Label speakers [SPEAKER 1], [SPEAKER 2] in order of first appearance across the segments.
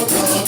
[SPEAKER 1] Oh,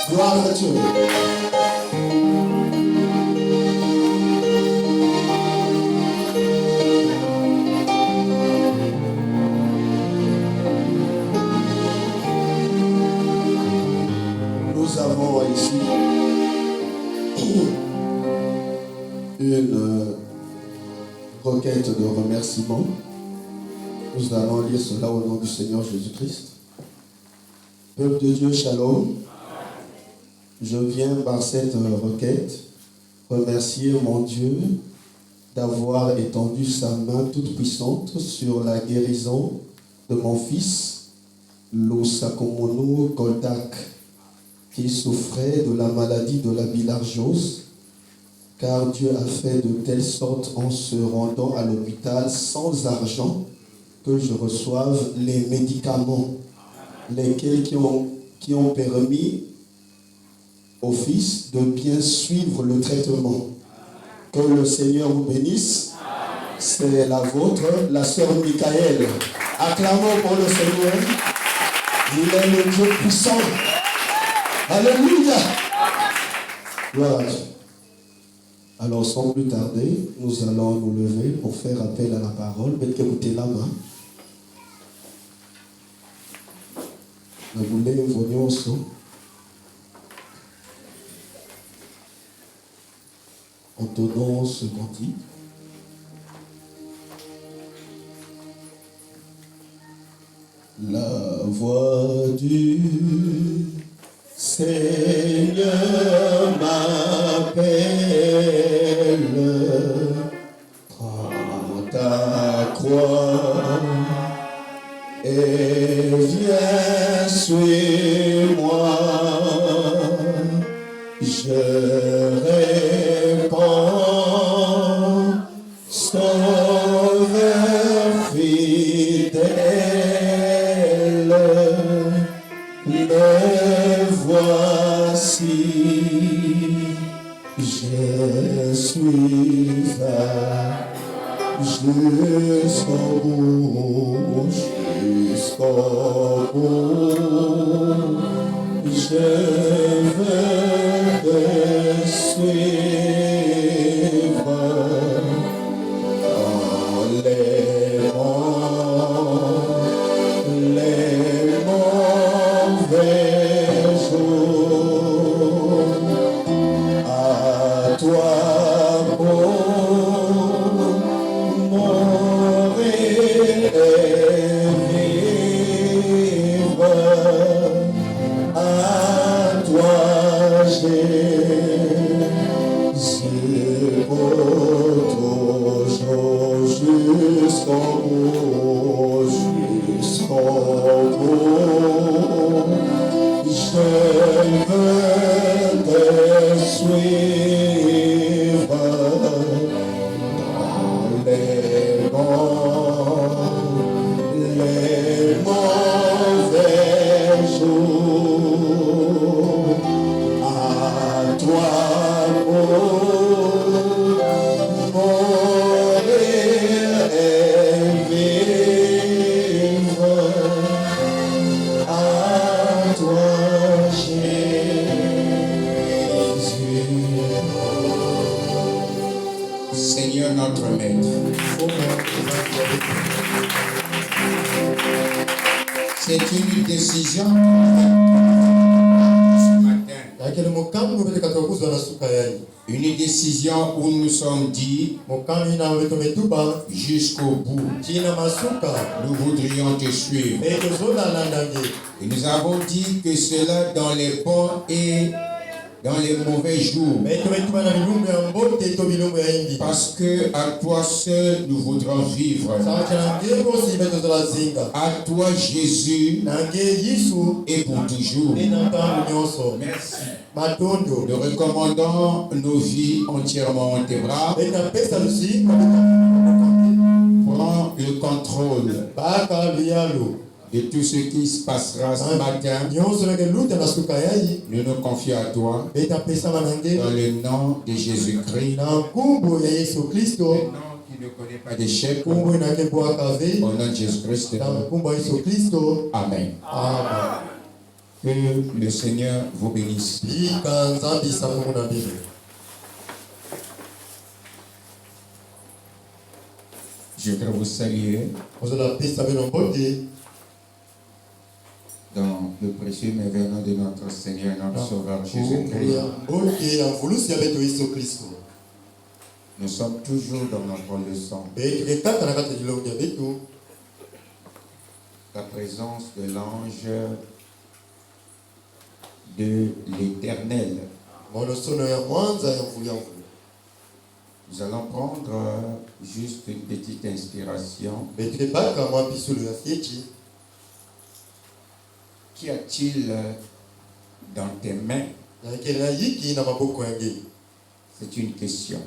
[SPEAKER 1] Gloire à Dieu. Nous avons ici une requête de remerciement. Nous allons lire cela au nom du Seigneur Jésus-Christ. Peuple de Dieu, shalom. Je viens par cette requête remercier mon Dieu d'avoir étendu sa main toute puissante sur la guérison de mon fils, Lusakomonu Goldak, qui souffrait de la maladie de la bilharziose, car Dieu a fait de telle sorte en se rendant à l'hôpital sans argent que je reçoive les médicaments, lesquels qui ont qui ont permis au Fils de bien suivre le traitement. Que le Seigneur vous bénisse. C'est la vôtre, la sœur Michael. Acclamons pour le Seigneur. Il est le Dieu puissant. Alléluia. Gloire à Dieu. Alors, sans plus tarder, nous allons nous lever pour faire appel à la parole. Mettez écouter la main. Nous voulons aussi. En donnant ce cantique. La voix du Seigneur m'appelle, prends ta croix et viens, suis-moi. Je réponds, Sauveur fidèle, me voici, je suis jusqu'au bout, jusqu'au bout, je veux te suivre dans les mauvais jours. À toi pour mourir et vivre. À toi Jésus, pour toujours jusqu'au bout, jusqu'au bout. Je veux te suivre dans les mauvais jours. À toi pour mourir et vivre. À toi Jésus.
[SPEAKER 2] Seigneur notre Maître, c'est une décision ce matin. Une décision où nous sommes dit jusqu'au bout. Nous voudrions te suivre. Et nous avons dit que cela dans les bons et dans les mauvais jours. Parce que à toi seul nous voudrons vivre. À toi Jésus et pour toujours. Merci. Nous recommandons nos vies entièrement en tes bras. Prends le contrôle de tout ce qui se passera ce matin. Nous nous confions à toi dans le nom de Jésus-Christ. Le nom qui ne connaît pas d'échec. Au nom de Jésus-Christ. Amen. Que le Seigneur vous bénisse. Je voudrais vous saluer dans le précieux merveilleux de notre Seigneur et notre Sauveur Jésus-Christ. Nous sommes toujours dans notre leçon. La présence de l'ange de l'Éternel. Nous allons prendre juste une petite inspiration. Qu'y a-t-il dans tes mains? C'est une question.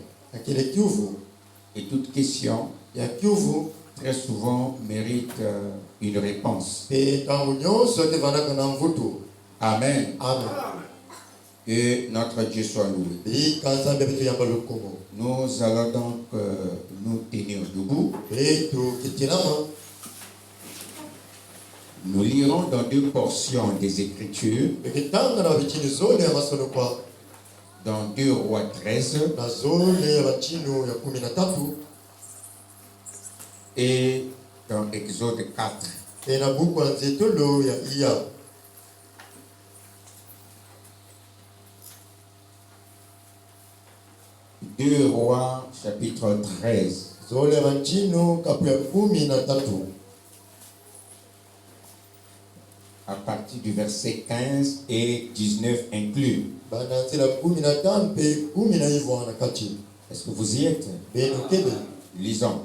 [SPEAKER 2] Et toute question, très souvent, mérite une réponse. Amen.
[SPEAKER 3] Amen.
[SPEAKER 2] Et notre Dieu soit loué. Nous allons donc nous tenir debout. Nous lirons dans deux portions des Écritures. Dans 2 Rois 13 et dans Exode 4. Deux Rois chapitre 13. À partir du verset 15 et 19 inclus. Est-ce que vous y êtes? Lisons.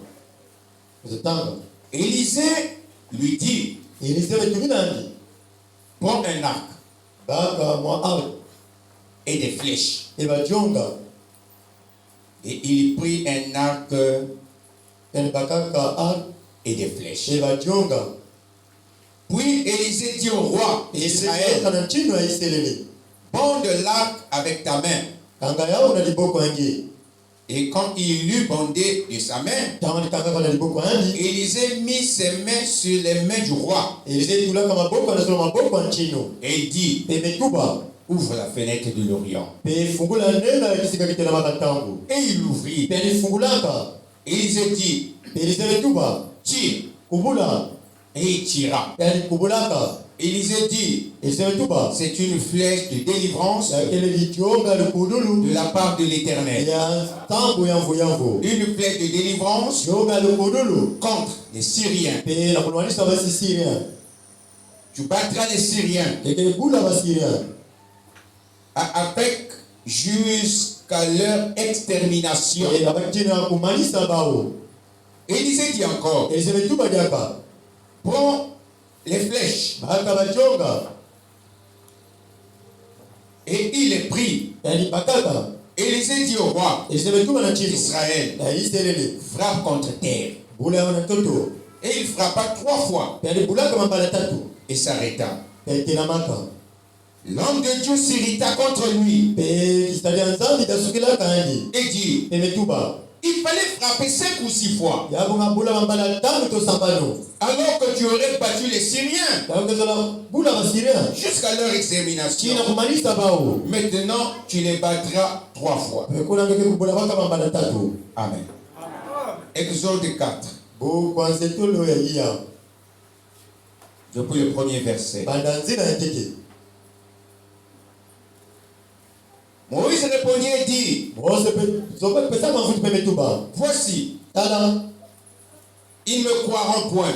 [SPEAKER 2] Élisée lui dit, prends un arc et des flèches. Et il prit un arc et des flèches. Puis Élisée dit au roi Israël, bande l'arc avec ta main. Et quand il eut bandé de sa main, Élisée mit ses mains sur les mains du roi. Et il dit, ouvre la fenêtre de l'Orient. Et il l'ouvrit. Élisée dit, tire. Et il tira. Élisée dit, c'est une flèche de délivrance de la part de l'Éternel. Une flèche de délivrance contre les Syriens. Tu battras les Syriens avec jusqu'à leur extermination. Élisée dit encore, prends les flèches. Et il est pris. Élisée dit au roi Israël, frappe contre terre. Et il frappa 3 fois et s'arrêta. L'homme de Dieu s'irrita contre lui et dit, il fallait frapper 5 ou 6 fois, alors que tu aurais battu les Syriens jusqu'à leur extermination. Maintenant, tu les battras 3 fois. Amen. Exode 4. Depuis le premier verset. Moïse répondit et dit, voici, ils ne me croiront point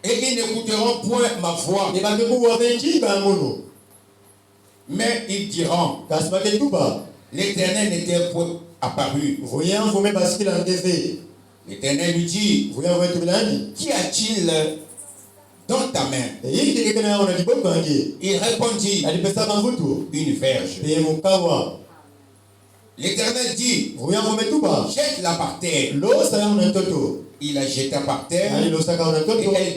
[SPEAKER 2] et ils n'écouteront point ma voix, mais ils diront, l'Éternel n'était point apparu. L'Éternel lui dit, qu'y a-t-il dans ta main? Il répondit, une verge. L'Éternel dit, jette-la par terre. Il la jeta par terre et elle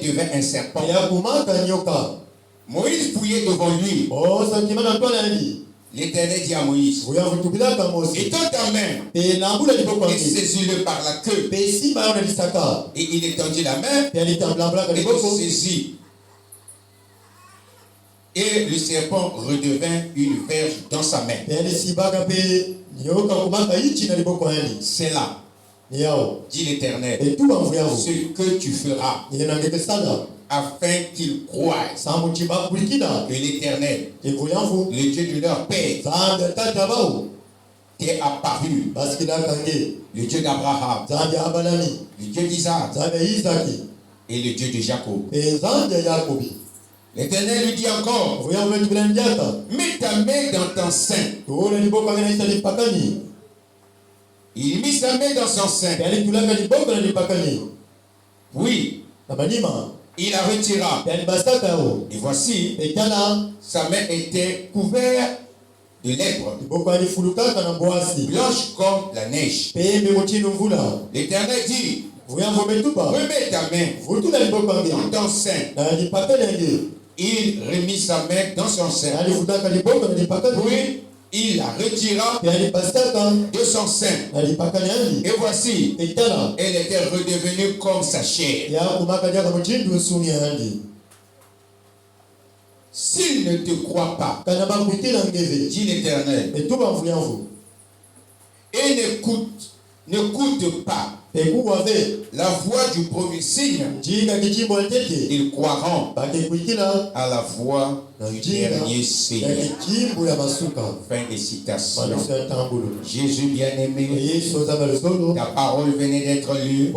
[SPEAKER 2] devint un serpent. Moïse fouillait devant lui. L'Éternel dit à Moïse, étends ta main et saisis-le par la queue. Et il étendit la main et le saisit. Et le serpent redevint une verge dans sa main. C'est là, dit l'Éternel, ce que tu feras afin qu'ils croient que l'Éternel, le Dieu de leur père, t'est apparu, le Dieu d'Abraham, le Dieu d'Isaac et le Dieu de Jacob. L'Éternel lui dit encore, mets ta main dans ton sein. Il mit sa main dans son sein. Oui. Il la retira. Et voici, sa main était couverte de lèpre, blanche comme la neige. L'Éternel dit, remets ta main dans ton sein. il remit sa main dans son sein. Puis il la retira de son sein. Et voici, elle était redevenue comme sa chair. S'il ne te croit pas, dit l'Éternel, et n'écoute pas la voix du premier signe, ils croiront à la voix du dernier signe. Fin de citation. Jésus bien-aimé, ta parole venait d'être lue.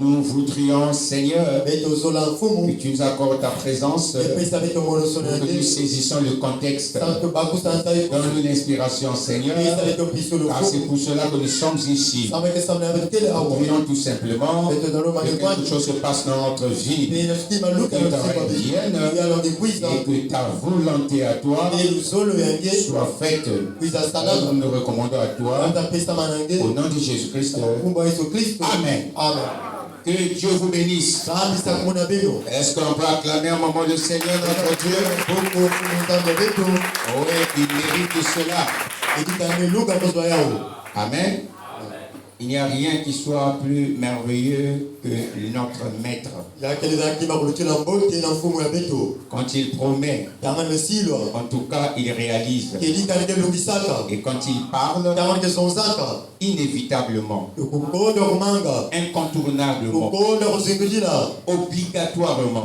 [SPEAKER 2] Nous voudrions, Seigneur, que tu nous accordes ta présence, que nous saisissons le contexte. Donne-nous l'inspiration, Seigneur, car c'est pour cela que nous sommes ici. Nous prions tout simplement que quelque chose se passe dans notre vie, que ta revienne et que ta volonté à toi soit faite. Nous nous recommandons à toi au nom de Jésus-Christ. Amen. Que Dieu vous bénisse. Est-ce qu'on peut acclamer un moment le Seigneur notre Dieu? Oui, il mérite cela. Amen. Il n'y a rien qui soit plus merveilleux que notre maître. Quand il promet, en tout cas, il réalise. Et quand il parle, inévitablement, incontournablement, obligatoirement,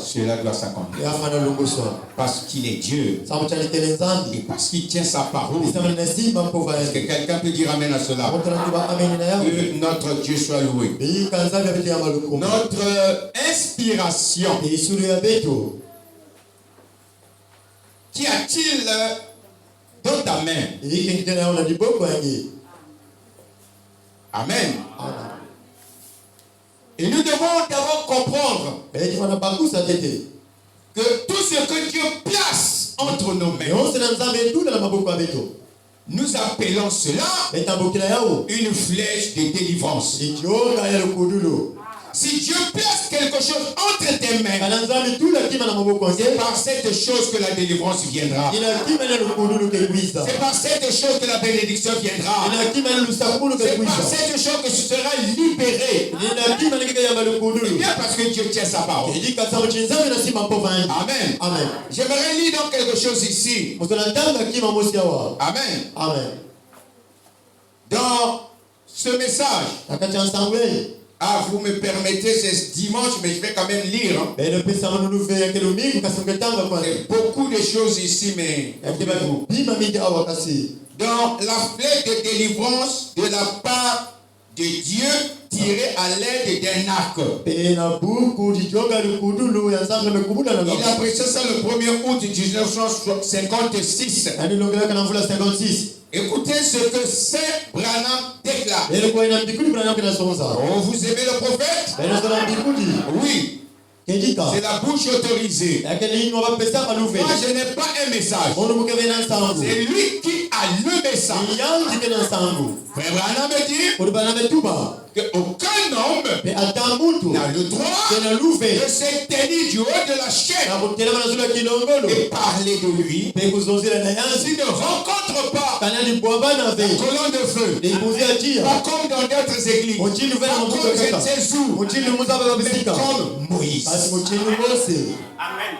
[SPEAKER 2] cela doit s'accomplir. Parce qu'il est Dieu. Et parce qu'il tient sa parole. Est-ce que quelqu'un peut dire amen à cela? Que notre Dieu soit loué. Notre inspiration. Qu'y a-t-il dans ta main? Amen. Et nous devons d'abord comprendre que tout ce que Dieu place entre nos mains, nous appelons cela une flèche de délivrance. Si Dieu place quelque chose entre tes mains, c'est par cette chose que la délivrance viendra. C'est par cette chose que la bénédiction viendra. C'est par cette chose que tu seras libéré. Et bien parce que Dieu tient sa parole. Amen. J'aimerais lire donc quelque chose ici. Amen. Dans ce message, vous me permettez, c'est dimanche, mais je vais quand même lire. Il y a beaucoup de choses ici, mais dans la flèche de délivrance de la part de Dieu tirée à l'aide d'un arc. Il a prêché ça le 1er août 1956. Écoutez ce que Saint Branham déclare. Oh, vous aimez le prophète? Oui. C'est la bouche autorisée. Moi, je n'ai pas un message. C'est lui qui a le message. Frère Branham me dit qu'aucun homme n'a le droit de se tenir du haut de la chaîne et parler de lui s'il ne rencontre pas la colonne de feu. Pas comme dans d'autres églises. Pas comme je ne sais où. Mais comme Moïse. Amen.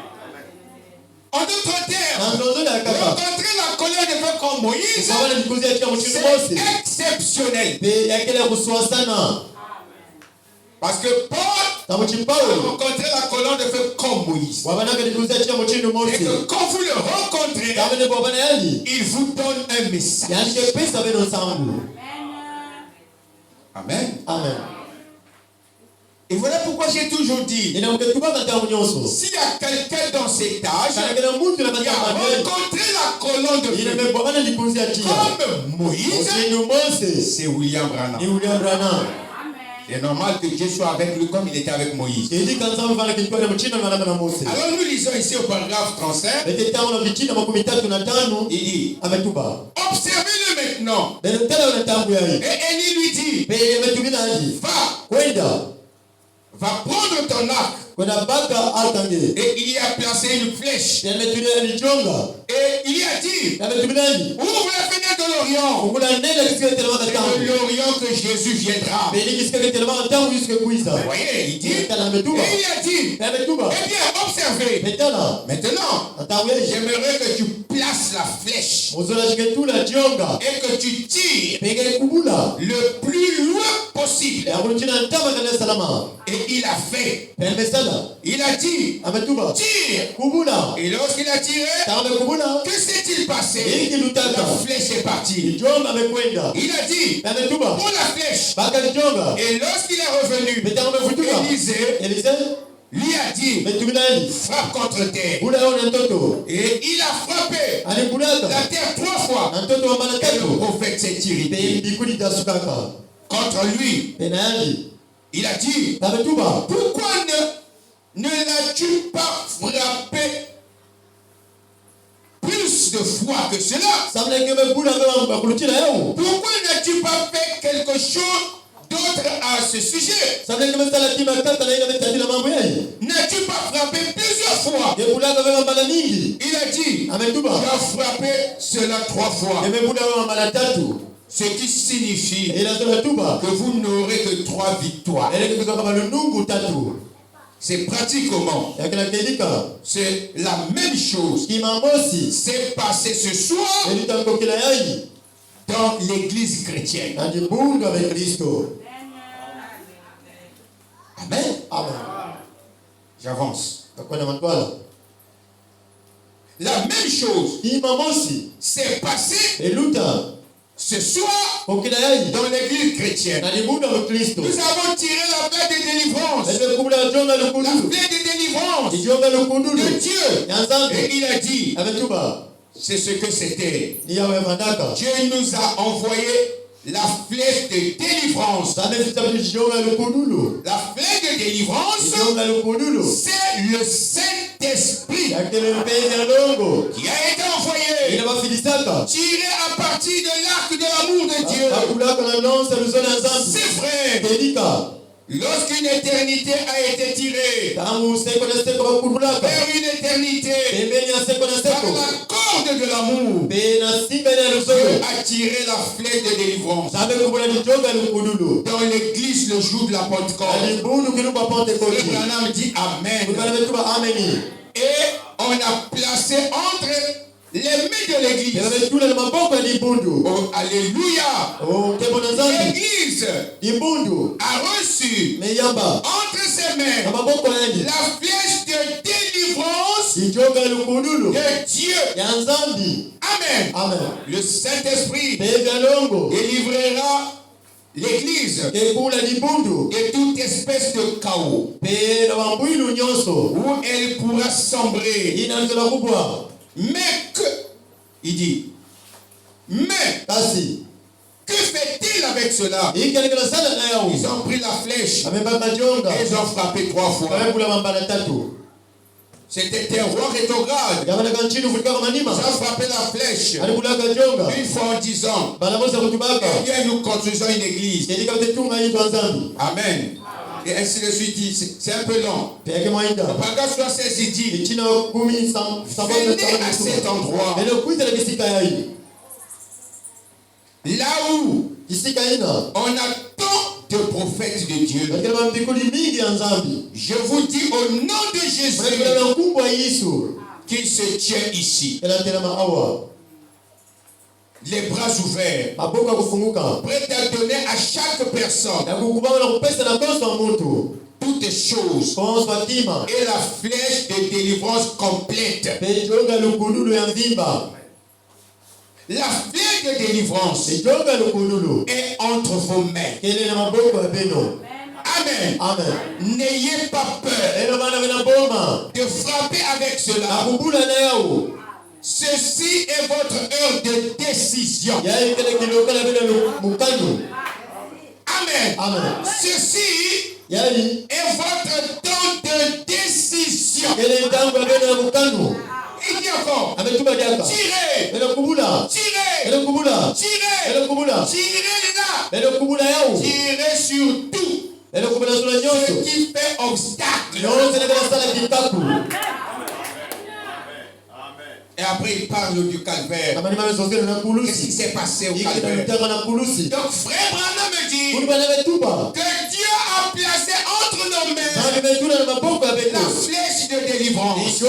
[SPEAKER 2] En d'autres termes, rencontrer la colère de feu comme Moïse, c'est exceptionnel. Parce que Paul a rencontré la colonne de feu comme Moïse. Et que quand vous le rencontrez, il vous donne un message. Amen. Et voilà pourquoi j'ai toujours dit, s'il y a quelqu'un dans cet âge qui a rencontré la colonne de feu comme Moïse, c'est William Branham. C'est normal que Dieu soit avec lui comme il était avec Moïse. Alors nous lisons ici au paragraphe 35. Il dit, observez-le maintenant. Et Élie lui dit, va prendre ton arc Et il y a placé une flèche. Et il y a dit, ouvre la fenêtre de l'Orient. C'est de l'Orient que Jésus viendra. Vous voyez, il dit, et il a dit, eh bien, observez. Maintenant, j'aimerais que tu places la flèche et que tu tires le plus loin possible. Et il a fait. Il a dit, tire. Et lorsqu'il a tiré, que s'est-il passé? La flèche est partie. Il a dit, pour la flèche. Et lorsqu'il est revenu, Élisée lui a dit, frappe contre terre. Et il a frappé la terre 3 fois. Et le prophète s'est irrité contre lui. Il a dit, pourquoi ne l'as-tu pas frappé plus de fois que cela? Pourquoi n'as-tu pas fait quelque chose d'autre à ce sujet? N'as-tu pas frappé plusieurs fois? Il a dit, tu as frappé cela 3 fois. Ce qui signifie que vous n'aurez que 3 victoires. C'est pratiquement, c'est la même chose qui s'est passé ce soir dans l'église chrétienne. Amen. J'avance. La même chose s'est passée ce soir dans l'église chrétienne. Nous avons tiré la plaie de délivrance. La plaie de délivrance de Dieu. Et il a dit, c'est ce que c'était. Dieu nous a envoyé la flèche de délivrance. La flèche de délivrance, c'est le Saint-Esprit qui a été envoyé, tiré à partir de l'arc de l'amour de Dieu. C'est vrai. Lorsqu'une éternité a été tirée vers une éternité par la corde de l'amour, Dieu a tiré la flèche de délivrance dans l'église le jour de la Pentecôte. Le Branham dit Amen. Et on a placé entre les mains de l'église. Oh, alléluia. L'église a reçu entre ses mains la flèche de délivrance de Dieu. Amen. Le Saint-Esprit délivrera l'église de toute espèce de chaos où elle pourra sombrer. Mais il dit, que fait-il avec cela? Ils ont pris la flèche et ils ont frappé 3 fois. C'était un roi rétrograde. Ils ont frappé la flèche une fois en disant, eh bien nous construisons une église. Amen. Et ainsi de suite, c'est un peu long. Paragraphe 76, il dit, venez à cet endroit, là où on a tant de prophètes de Dieu. Je vous dis au nom de Jésus qu'il se tient ici. Les bras ouverts, prêts à donner à chaque personne toutes choses et la flèche de délivrance complète. La flèche de délivrance est entre vos mains. Amen. N'ayez pas peur de frapper avec cela. Ceci est votre heure de décision. Amen. Ceci est votre temps de décision. Il dit encore, tirez là, tirez sur tout. Ce qui fait obstacle. Et après, il parle du calvaire. Qu'est-ce qui s'est passé au calvaire? Donc, frère Branham me dit que Dieu a placé entre nos mains la flèche de délivrance. Il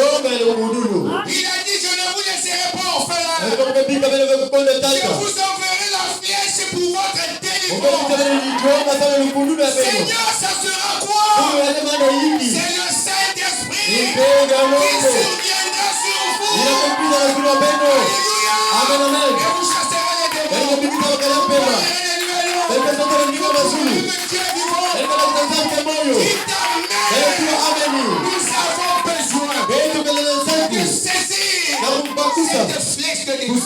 [SPEAKER 2] a dit, je ne vous laisserai pas orphelin. Je vous enverrai la flèche pour votre délivrance. Seigneur, ça sera quoi? C'est le Saint-Esprit qui surviendra sur vous. Alléluia. Et vous chasserez les démons. Dieu vivant. Nous avons besoin de saisir cette flèche de délivrance.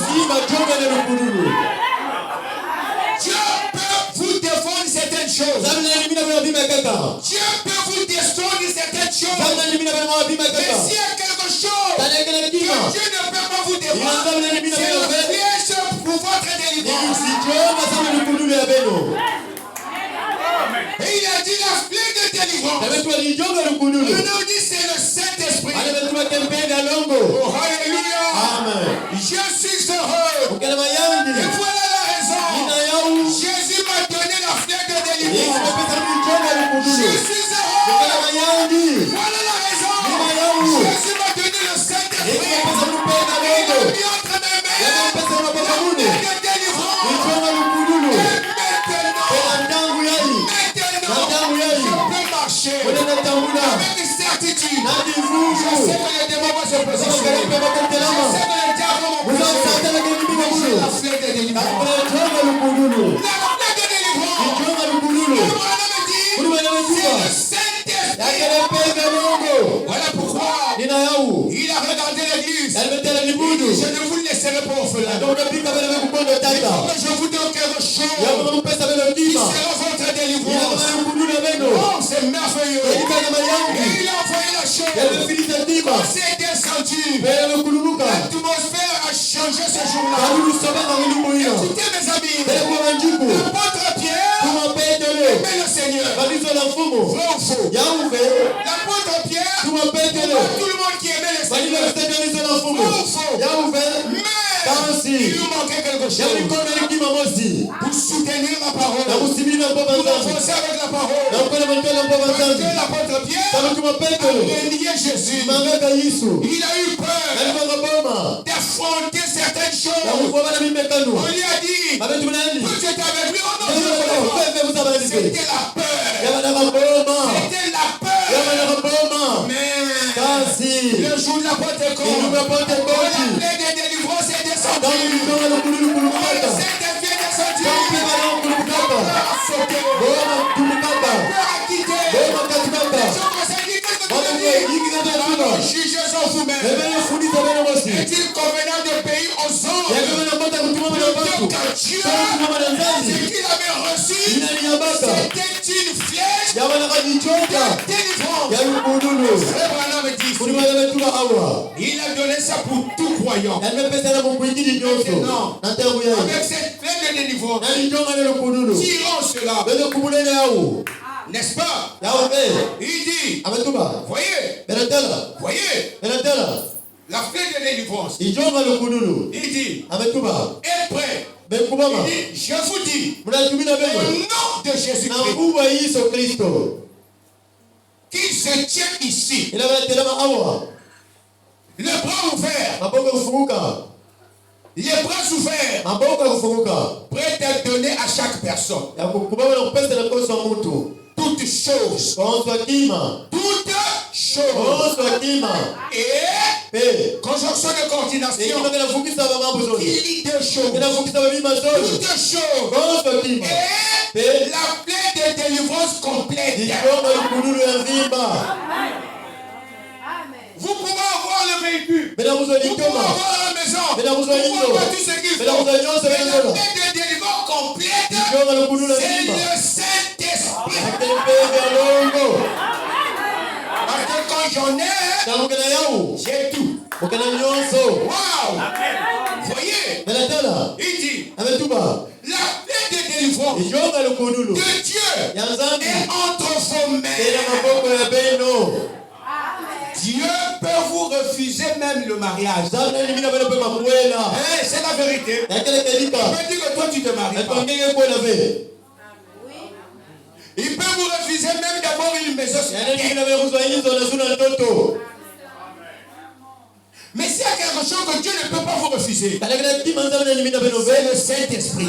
[SPEAKER 2] Dieu peut vous défendre certaines choses. Dieu peut vous descendre certaines choses. Mais s'il y a quelque chose que Dieu ne peut pas vous défendre, c'est la flèche pour votre délivrance. Et il a dit la flèche de délivrance. Maintenant dit c'est le Saint-Esprit. Oh, alléluia. Je suis heureux. Et voilà la raison. Jésus m'a donné la flèche de délivrance. Je suis heureux. Voilà la raison. Jésus m'a donné le Saint-Esprit. Il a mis entre mes mains la flèche de délivrance. Maintenant, je peux marcher avec une certitude. Je sais que les démons vont se positionner. Je sais que les diables vont m'empêcher. La flèche de délivrance. La flèche de délivrance. C'est le Saint-Esprit. Voilà pourquoi il a regardé l'église. Je ne vous laisserai pas orphelin. Je vous donne quelque chose qui sera votre délivrance. Oh, c'est merveilleux. Et il a envoyé la chose. Quand c'est descendu, l'atmosphère a changé ce jour-là. Écoutez mes amis, l'apôtre Pierre aimait le Seigneur. Vrai ou faux? L'apôtre Pierre, tout le monde qui aimait le Seigneur. Vrai ou faux? Mais il nous manquait quelque chose. Pour soutenir la parole. Pour avancer avec la parole. Parce que l'apôtre Pierre a renié Jésus. Il a eu peur d'affronter certaines choses. On lui a dit, que tu étais avec lui. Oh non, je ne voulais pas. C'était la peur. C'était la peur. Mais le jour de la Pentecôte, la plaie de délivrance est descendue. Le Saint-Esprit est descendu. Peur a sauté. Peur a quitté. Les gens commencent à dire, qu'est-ce que tu veux dire? Alors, jugez en vous-même. Est-il convenant de payer aux hommes plutôt qu'à Dieu ce qu'il avait reçu? C'était une flèche de délivrance. Frère Branham dit, il a donné ça pour tout croyant. Maintenant, avec cette flèche de délivrance, tirons cela. N'est-ce pas? Il dit, voyez, la flèche de délivrance. Il dit, est prêt. Il dit, je vous dis, au nom de Jésus-Christ, qu'il se tient ici, le bras ouvert, les bras ouverts, prêts à donner à chaque personne. Toutes choses. Et conjonction de coordination. Il dit deux choses. Toutes choses. Et la plaie de délivrance complète. Vous pouvez avoir le véhicule. Vous pouvez avoir la maison. Vous pouvez avoir tout ce qu'il faut. Mais la plaie de délivrance complète, c'est le Saint-Esprit. Parce que quand j'en ai, j'ai tout. Wow! Voyez, il dit, la plaie de délivrance de Dieu est entre Dieu peut vous refuser même le mariage. C'est la vérité. Il peut dire que toi tu te maries pas. Il peut vous refuser même d'avoir une maison. Mais s'il y a quelque chose que Dieu ne peut pas vous refuser, c'est le Saint-Esprit.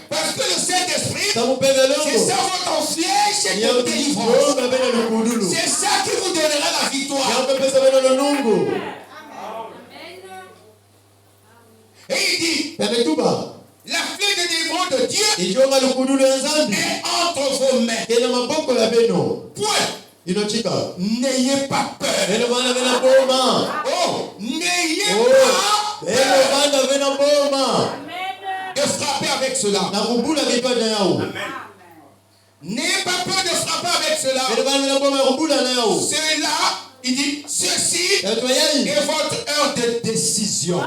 [SPEAKER 2] Parce que le Saint-Esprit, c'est ça votre flèche de délivrance. C'est ça qui vous donnera la victoire. Et il dit, la flèche de délivrance de Dieu est entre vos mains. Point. N'ayez pas peur. Oh, n'ayez pas peur de frapper avec cela. N'ayez pas peur de frapper avec cela. Cela, il dit, ceci est votre heure de décision.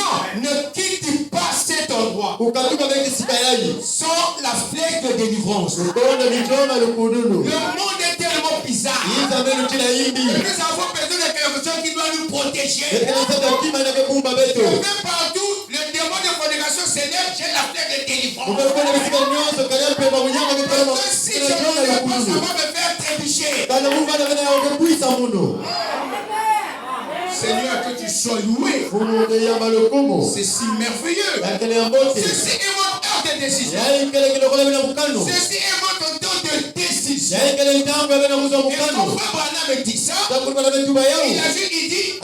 [SPEAKER 2] Non, ne quitte pas cet endroit sans la flèche de délivrance. Le monde est tellement bizarre. Nous avons besoin de quelque chose qui doit nous protéger. Et même partout, le démon de fornication s'élève, j'ai la flèche de délivrance. Parce que si je ne le fais pas, ça va me faire trébucher. Seigneur, que tu sois loué. C'est si merveilleux. Ceci est votre heure de décision. Ceci est votre temps de décision. Et quand Frère Branham dit ça, il dit,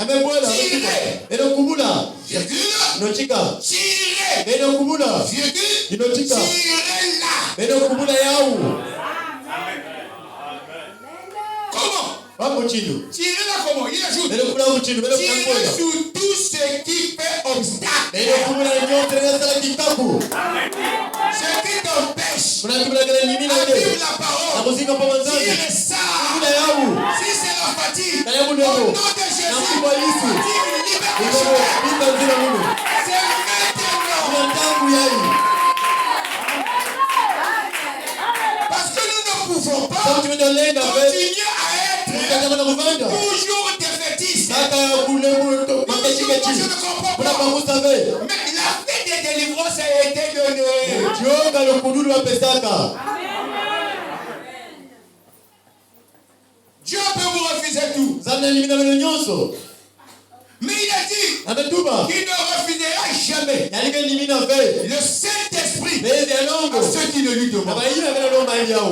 [SPEAKER 2] comment? Tirez là comment? Il ajoute. Tirez sur tout ce qui fait obstacle. Ce qui t'empêche à vivre la parole. Tirez ça. Si c'est la fatigue, au nom de Jésus, fatigue, libération. C'est maintenant. Parce que nous ne pouvons pas continuer à être toujours défaitiste. Mais la paix des délivrances a été donnée. Dieu peut vous refuser tout. Mais il a dit qu'il ne refusera jamais le Saint-Esprit à ceux qui ne lui demandent.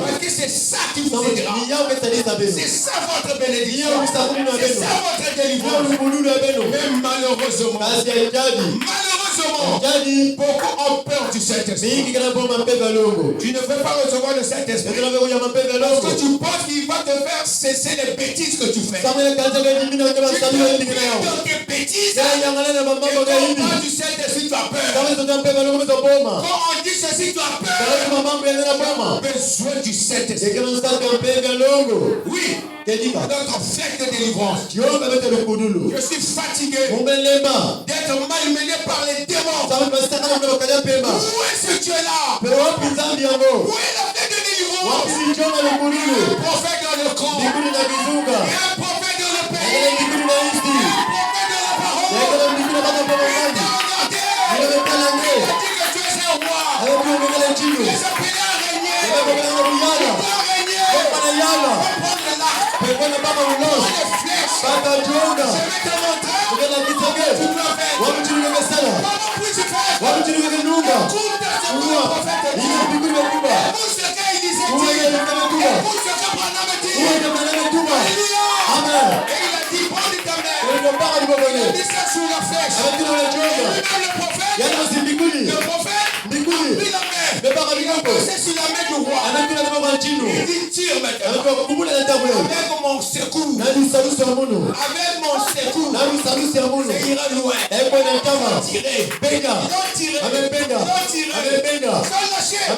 [SPEAKER 2] Parce que c'est ça qui vous aidera. C'est ça votre bénédiction. C'est ça votre délivrance. Mais malheureusement, beaucoup ont peur du Saint-Esprit. Tu ne peux pas recevoir le Saint-Esprit parce que tu penses qu'il va te faire cesser les bêtises que tu fais. Tu te bêtises, et quand on parle du Saint-Esprit, tu as peur. Quand on dit ceci, tu as peur. Tu as besoin du Saint-Esprit. Oui, notre fête de délivrance. Je suis fatigué d'être malmené par les démons. Où est-ce que tu es là? Où est la fête de délivrance? Un prophète dans le camp, et un prophète dans le pays, un prophète dans la parole. Il a dit que tu es un roi. Tu es appelé à régner. Tu dois régner. Reprendre l'arc. Prends les flèches. Je vais te montrer. Tu dois faire. Comment puis-je faire? Écoute ce que le prophète dit. Écoute ce qu'il disait. Écoute ce que Branham dit. Alléluia. Et il a dit, prends ta main. Il a dit ça sur la flèche. Et lui-même le prophète a pris la main. Il a posé sur la main du roi. Il dit, tire maintenant. Avec mon secours. Avec mon secours. Ça ira loin. Tirez. Ils ont tiré. Sans lâcher. C'est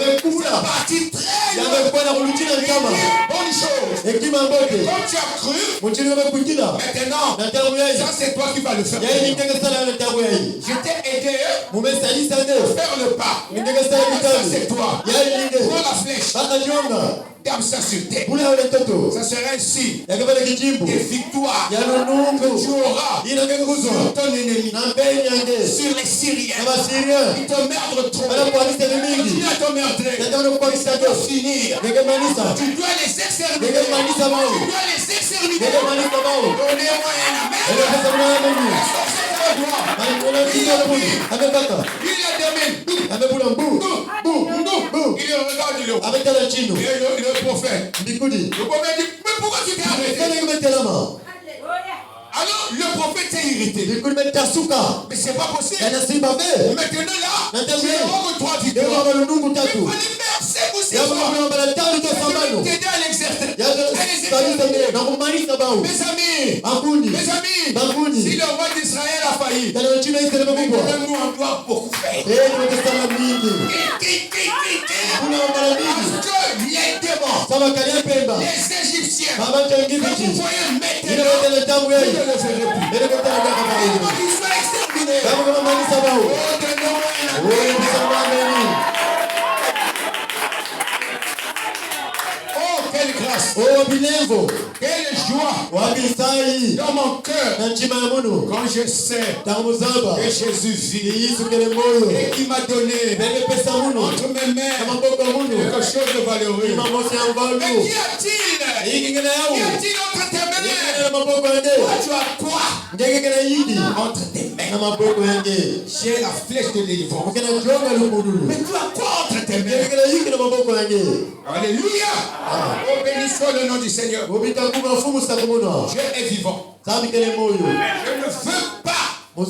[SPEAKER 2] parti très loin. Bonne chose. Et comme tu as cru, maintenant, ça c'est toi qui vas le faire. Je t'ai aidé à faire le pas. Ça c'est toi. Prends la flèche. Garde ça sur terre. Ça sera ainsi des victoires que tu auras sur ton ennemi, sur les Syriens. Ils te merdent trop. Continue à te merder. Ça doit finir. Tu dois les exterminer. Tu dois les exterminer. Donnez-moi un amen. Il le prophète. Le prophète dit, mais pourquoi tu t'es arrêté? Alors le prophète s'est irrité. Mais c'est pas possible. Maintenant là, tu es hors de toi du cœur. Il fallait verser aussi fort. T'aider à l'exercer. Mes amis, si le roi d'Israël a failli, nous en doit beaucoup faire. Parce que les démons, les Égyptiens, quand vous voyez maintenant, vous ne le verrez plus. Qu'ils soient exterminés. Oh, quelle grâce. Quelle joie dans mon cœur quand je sais que Jésus vit et qu'il m'a donné entre mes mains quelque chose de valeureux. Mais qu'y a-t-il entre tes mains? Toi, tu as quoi entre tes mains? J'ai la flèche de délivrance. Mais tu as quoi entre tes mains? Alléluia. Oh, béni soit le nom du Seigneur. Dieu est vivant. Je ne veux pas. Je ne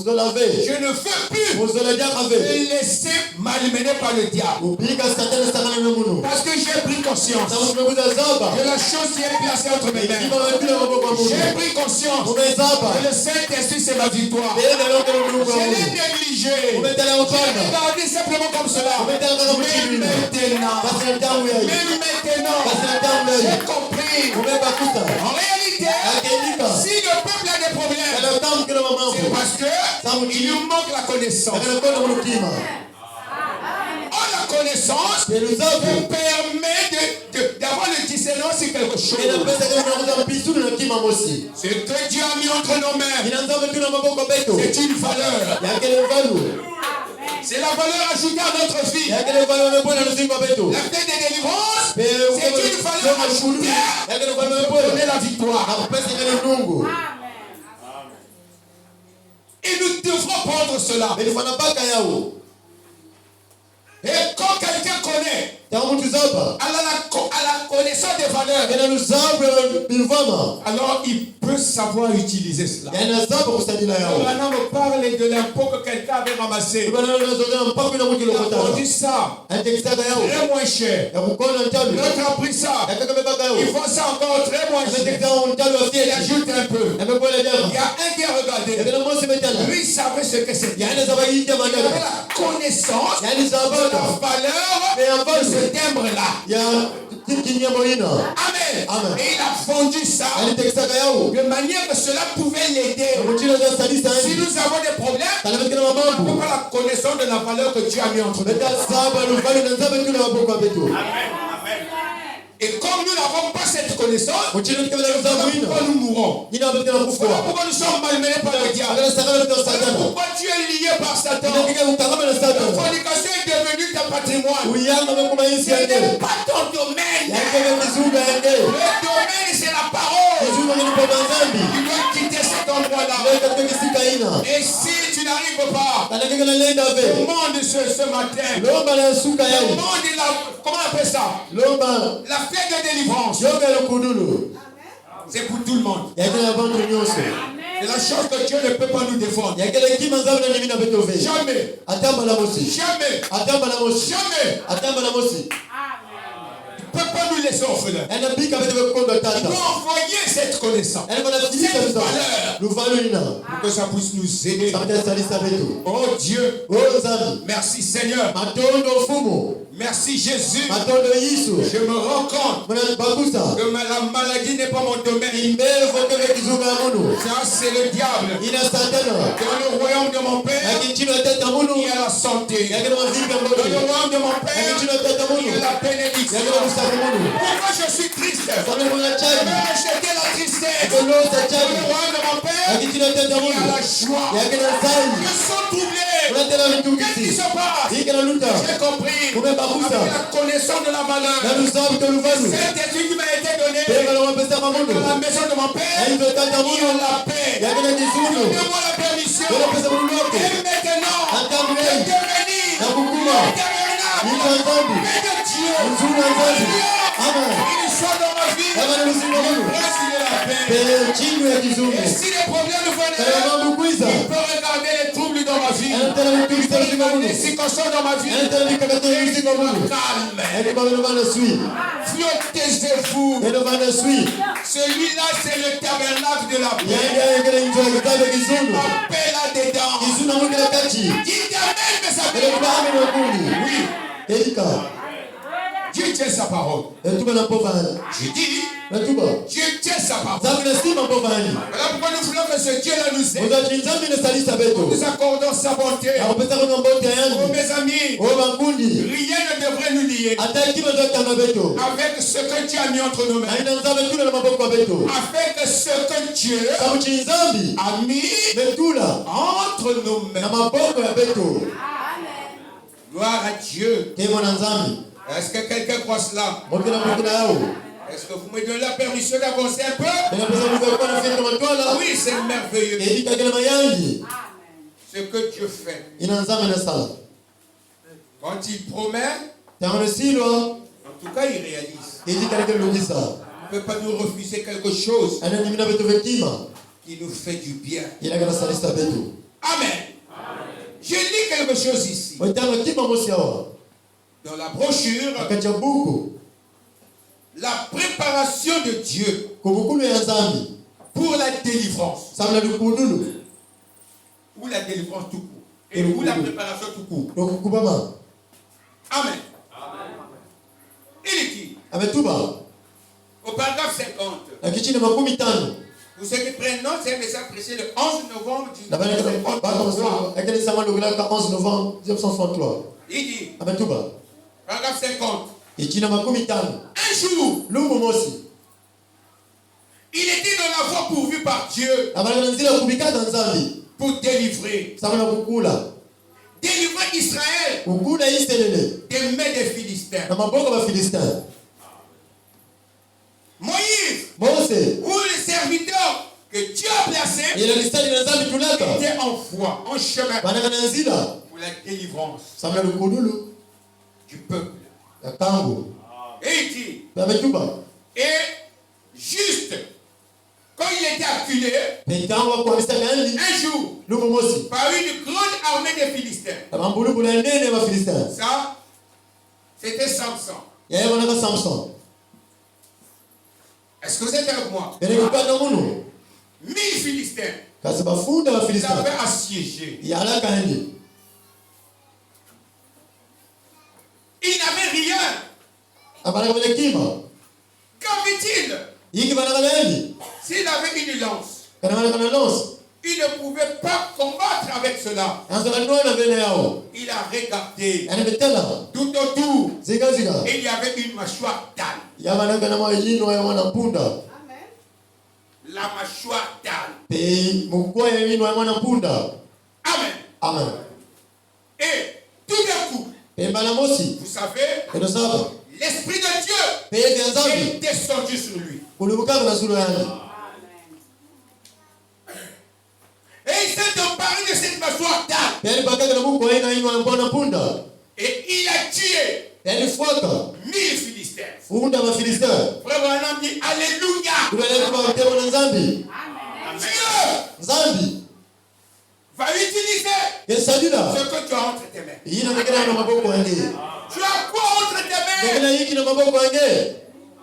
[SPEAKER 2] veux plus me laisser malmener par le diable. Parce que j'ai pris conscience de la chose qui est placée entre mes mains. J'ai pris conscience que le Saint-Esprit c'est ma victoire. Je l'ai négligé. Je l'ai regardé simplement comme cela. Mais maintenant, j'ai compris. En réalité, si le peuple a des problèmes, c'est parce que il nous manque la connaissance. Or, la connaissance nous permet d'avoir le discernement sur quelque chose. Ce que Dieu a mis entre nos mains, c'est une valeur. C'est la valeur ajoutée à notre vie. La clé de délivrance, c'est une valeur ajoutée pour donner la victoire. Et nous devrons prendre cela. Et quand quelqu'un connaît, à la connaissance des valeurs, alors il peut savoir utiliser cela. On me parle de l'impôt que quelqu'un avait ramassé. Il a vendu ça très moins cher. L'autre a pris ça. Il vend ça encore très moins cher. Il ajoute un peu. Il y a un qui a regardé. Lui, il savait ce que c'était. Il avait la connaissance de la valeur de ce timbre-là. Amen. Et il a vendu ça de manière que cela pouvait l'aider. Si nous avons des problèmes, on n'a pas la connaissance de la valeur que Dieu a mis entre nous. Et comme nous n'avons pas cette connaissance, pourquoi nous mourons? Voilà pourquoi nous sommes malmenés par le diable. Voilà pourquoi tu es lié par Satan. La fornication est devenue ton patrimoine. Ce n'est pas ton domaine. Le domaine, c'est la parole. Tu dois quitter cet endroit-là. Et si tu n'arrives pas, demande ce matin. Demande comment on appelle ça? La fête de délivrance. C'est pour tout le monde. C'est la chose que Dieu ne peut pas nous défendre. Jamais. Il ne peut pas nous laisser orphelins. Il doit envoyer cette connaissance. Cette valeur. Pour que ça puisse nous aider. Oh Dieu. Merci Seigneur. Merci Jésus. Je me rends compte que la maladie n'est pas mon domaine. Ça c'est le diable. Dans le royaume de mon Père, il y a la santé. Dans le royaume de mon Père, il y a la bénédiction. Pourquoi je suis triste? Je vais acheter la tristesse. Dans le royaume de mon Père, il y a la joie. Je suis troublé. Qu'est-ce qui se passe? J'ai compris. Avec la connaissance de la valeur. Cet esprit qui m'a été donné dans la maison de mon Père, il y a la paix. Donnez-moi la permission. Et maintenant, de devenir de Dieu. Il soit dans ma vie. Le prince, il est la paix. Et si les problèmes nous viennent, il peut regarder les troubles dans ma vie. Il peut regarder les circonstances dans ma vie. Calme. Flottez-vous. Celui-là, c'est le tabernacle de la paix. La paix là-dedans. Dites Amen, mes amis. Oui. Dieu tient sa parole. Je dis, Dieu tient sa parole. Voilà pourquoi nous voulons que ce Dieu-là nous aide. Nous accordons sa bonté. Oh mes amis, rien ne devrait nous lier avec ce que Dieu a mis entre nos mains. Avec ce que Dieu a mis entre nos mains. Gloire à Dieu. Est-ce que quelqu'un croit cela? Est-ce que vous me donnez la permission d'avancer un peu? Oui, c'est merveilleux. Ce que Dieu fait. Quand il promet, en tout cas, il réalise. Il ne peut pas nous refuser quelque chose qui nous fait du bien. Amen. Je lis quelque chose ici. Dans la brochure, la préparation de Dieu pour la délivrance. Ou la délivrance tout court. Et ou la préparation tout court. Amen. Il est dit au paragraphe 50. Pour ceux qui prennent note, c'est un message précis le 11 novembre 1963. Il dit paragraphe 50. Un jour, il était dans la voie pourvue par Dieu pour délivrer Israël des mains des Philistins. Moïse, ou le serviteur que Dieu a placé, était en voie, en chemin pour la délivrance du peuple. Et il dit, et juste quand il était acculé, un jour, par une grande armée de Philistins, ça, c'était Samson. Est-ce que vous êtes avec moi? 1000 Philistins. Ils avaient assiégé. Il n'avait rien. Qu'avait-il? S'il avait une lance, il ne pouvait pas combattre avec cela. Il a regardé tout autour. Et il y avait une mâchoire d'âne. La mâchoire d'âne. Amen. Et tout d'un coup, vous savez, l'Esprit de Dieu est descendu sur lui. Et il s'est emparé de cette mâchoire d'âne. Et il a tué 1000 Philistins. Frère Branham dit Alléluia. Dieu va utiliser ce que tu as entre tes mains. Tu as quoi entre tes mains?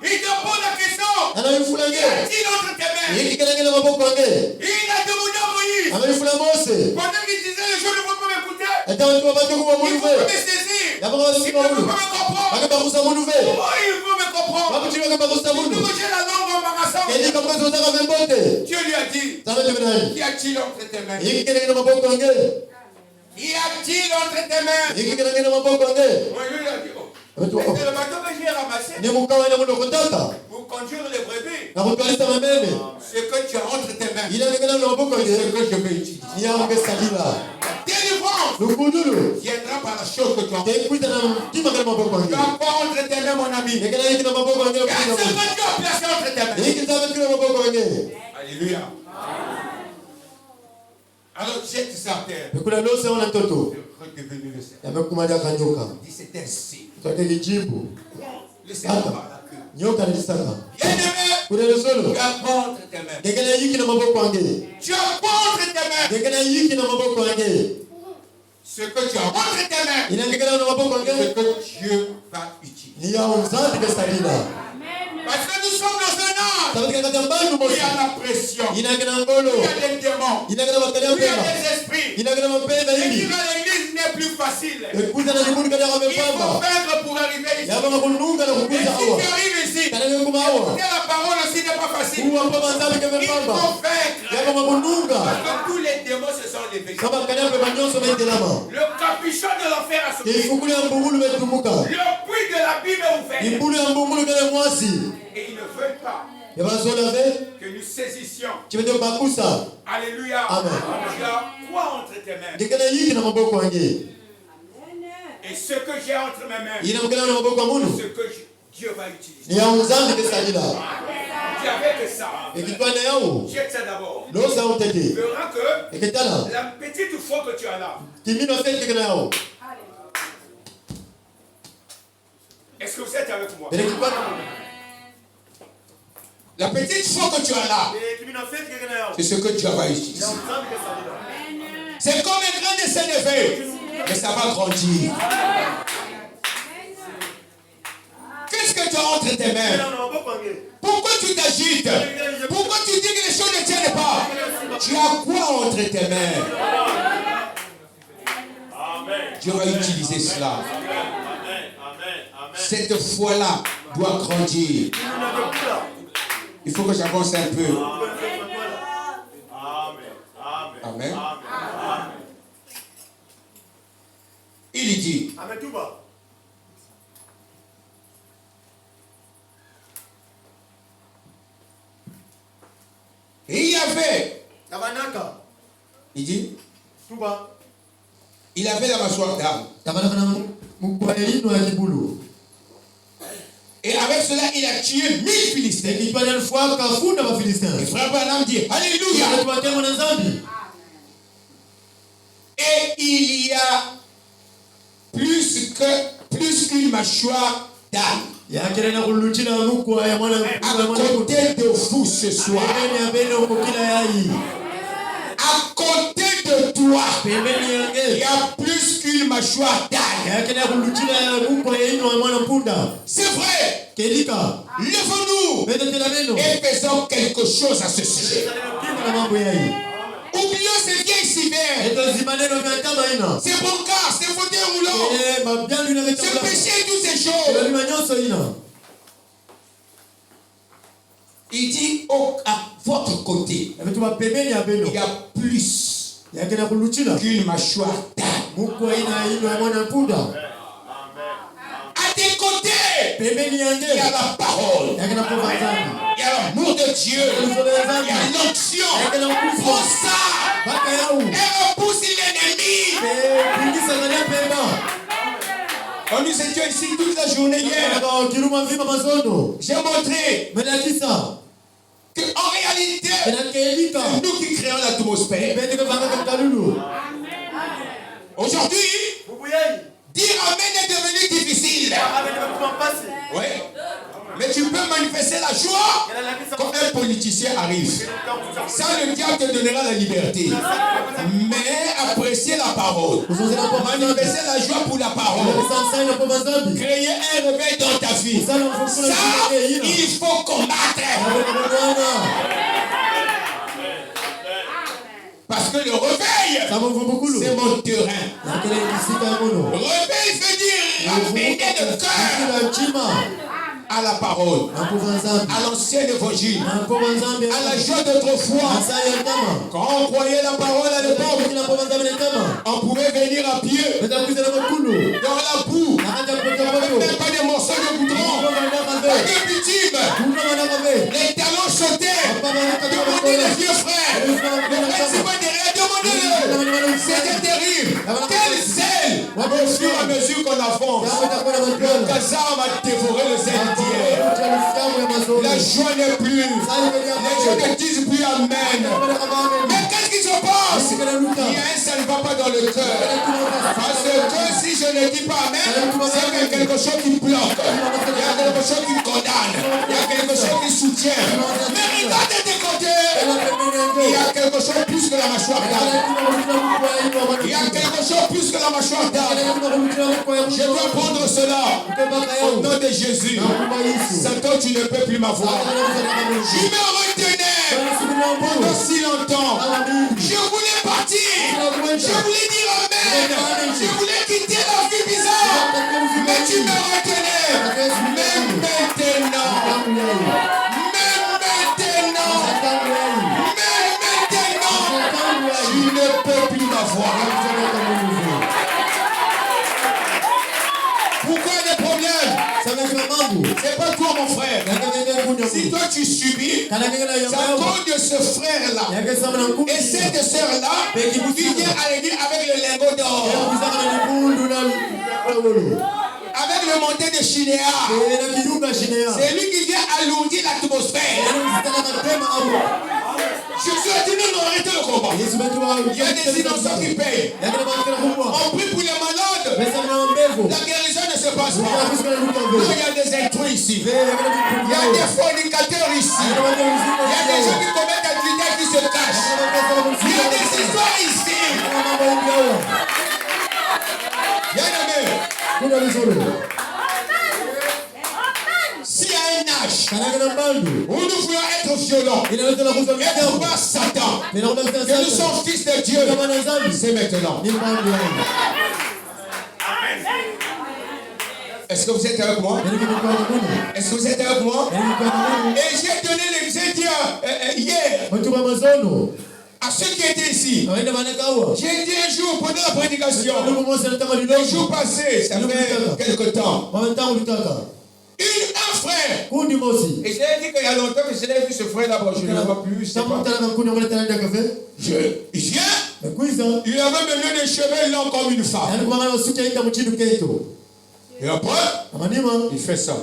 [SPEAKER 2] Il te pose la question. qu'y a-t-il entre tes mains? Il a demandé à Moïse. Pendant qu'il disait, les gens ne vont pas m'écouter. Il ne vont pas me saisir. Il ne vont pas me comprendre. Comment ils vont me comprendre? J'ai la langue embarrassante. Dieu lui a dit, qu'y a-t-il entre tes mains? Y a-t-il entre tes mains? Moïse lui a dit, c'est le bateau que j'ai ramassé pour conduire les brebis. Ce que tu as entre tes mains, c'est ce que je vais utiliser. La délivrance viendra par la chose que tu as. Tu as quoi entre tes mains, mon ami? Qu'est-ce que Dieu a placé entre tes mains? Alléluia. Alors jette ça à terre. Redevenu le Seigneur. Dis, c'est ainsi. Le Seigneur par la queue. Bien-aimé, tu as quoi entre tes mains? Tu as quoi entre tes mains? Ce que tu as entre tes mains, ce que Dieu va utiliser. Parce que nous sommes dans un âge où il y a la pression, il y a des démons, il y a des esprits. Et vivre à l'église n'est plus facile. Il faut vaincre pour arriver ici. Et si tu arrives ici, écouter la parole aussi n'est pas facile. Il faut vaincre. Parce que tous les démons se sont levés. Le capuchon de l'enfer a sauté. Le puits de l'abîme est ouvert. Et ils ne veulent pas que nous saisissions. Alléluia. Amen. Tu as quoi entre tes mains? Et ce que j'ai entre mes mains, ce que Dieu va utiliser. Tu avais que ça. Jette ça d'abord. Tu verras que la petite foi que tu as là. Est-ce que vous êtes avec moi? La petite foi que tu as là, c'est ce que Dieu va utiliser. C'est comme un grain de sénévé, mais ça va grandir. Qu'est-ce que tu as entre tes mains? Pourquoi tu t'agites? Pourquoi tu dis que les choses ne tiennent pas? Tu as quoi entre tes mains? Dieu va utiliser cela. Cette foi-là doit grandir. Il faut que j'avance un peu. Amen. Il dit, et il y avait, il dit, il avait la mâchoire d'âme. Et avec cela, il a tué 1000 Philistins. Et frère Branham dit, Alléluia. Et il y a plus qu'une mâchoire d'âme. À côté de vous ce soir. À côté de toi, il y a plus qu'une mâchoire d'âne. C'est vrai. Lève-nous et faisons quelque chose à ce sujet. Oublions ces vieilles civères. C'est bon car, c'est fauteuil roulant. C'est péché et toutes ces choses. Il dit à votre côté, il y a plus qu'une mâchoire d'âne. À tes côtés, il y a la parole. Il y a l'amour de Dieu. Il y a l'onction. Prends ça et repousse l'ennemi. Quand nous étions ici toute la journée hier, j'ai montré qu'en réalité, c'est nous qui créons l'atmosphère. Aujourd'hui, dire Amen est devenu difficile. Oui. Mais tu peux manifester la joie comme un politicien arrive. Ça, le diable te donnera la liberté. Mais apprécier la parole. Manifester la joie pour la parole. Créer un réveil dans ta vie. Ça, il faut combattre. Parce que le réveil, c'est mon terrain. Réveil veut dire ramener le cœur à la parole, à l'ancien évangile, à la joie d'autrefois. Quand on croyait la parole à l'époque, on pouvait venir à pied dans la boue, même pas des morceaux de goudron, pas de bitume. Les talons sautaient. Demandez les vieux frères, les principaux derrière, demandez-le. C'était terrible. Quel zèle au fur et à mesure qu'on avance. Le hasard m'a dévoré le zèle d'hier. La joie n'est plus. Les gens ne disent plus Amen. Mais qu'est-ce qui se passe? Il y a un, ça ne va pas dans le cœur. Parce que si je ne dis pas Amen, c'est qu'il y a quelque chose qui bloque. Il y a quelque chose qui condamne. Il y a quelque chose qui soutient. Mais regarde de tes côtés. Il y a quelque chose plus que la mâchoire d'âne. Il y a quelque chose plus que la mâchoire d'âne. Je dois prendre cela au nom de Jésus. Satan, tu ne peux plus m'avoir. Je me retenais pendant si longtemps. Je voulais partir. Je voulais dire Amen. Je voulais quitter la vie bizarre. Mais tu me retenais. Même maintenant. Tu ne peux plus m'avoir. Pourquoi des problèmes? C'est pas toi mon frère. Si toi tu subis, c'est à cause de ce frère-là et cette sœur-là qui vient à l'église avec le lingot d'or, avec le monté de Chinéa. C'est lui qui vient alourdir l'atmosphère. Jésus a dit non, arrêtez le combat. Il y a des innocents qui payent. On prie pour les malades. La guérison ne se passe pas. Il y a des intrus ici. Il y a des fornicateurs ici. Il y a des gens qui commettent activités qui se cachent. Il y a des histoires ici. Bien aimé. S'il y a un âge où nous voulons être violents et trouver Satan, que nous sommes fils de Dieu, c'est maintenant. Est-ce que vous êtes avec moi? Est-ce que vous êtes avec moi? Et j'ai donné l'exemple hier à ceux qui étaient ici. J'ai dit un jour pendant la prédication, le jour passé, ça fait quelque temps. Un frère. Et je l'ai dit qu'il y a longtemps que je l'ai vu ce frère là-bas. Je ne le vois plus. Je viens. Il avait mené des cheveux longs comme une femme. Et après, il fait ça.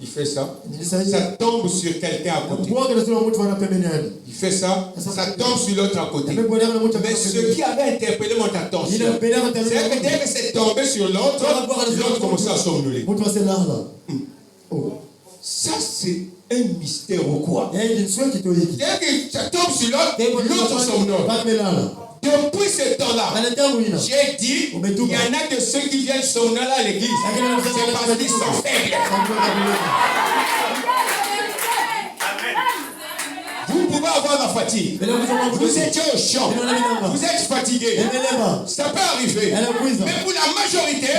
[SPEAKER 2] Il fait ça. Ça tombe sur quelqu'un à côté. Il fait ça. Ça tombe sur l'autre à côté. Mais ce qui avait interpellé mon attention, c'est que dès que c'est tombé sur l'autre, l'autre commençait à somnoler. Ça, c'est un mystère ou quoi? Dès que ça tombe sur l'autre, l'autre somnole. Depuis ce temps-là, j'ai dit, il y en a de ceux qui viennent somnoler à l'église. C'est parce qu'ils sont faibles. Vous pouvez avoir la fatigue. Vous étiez au champ. Vous êtes fatigué. Ça peut arriver. Mais pour la majorité,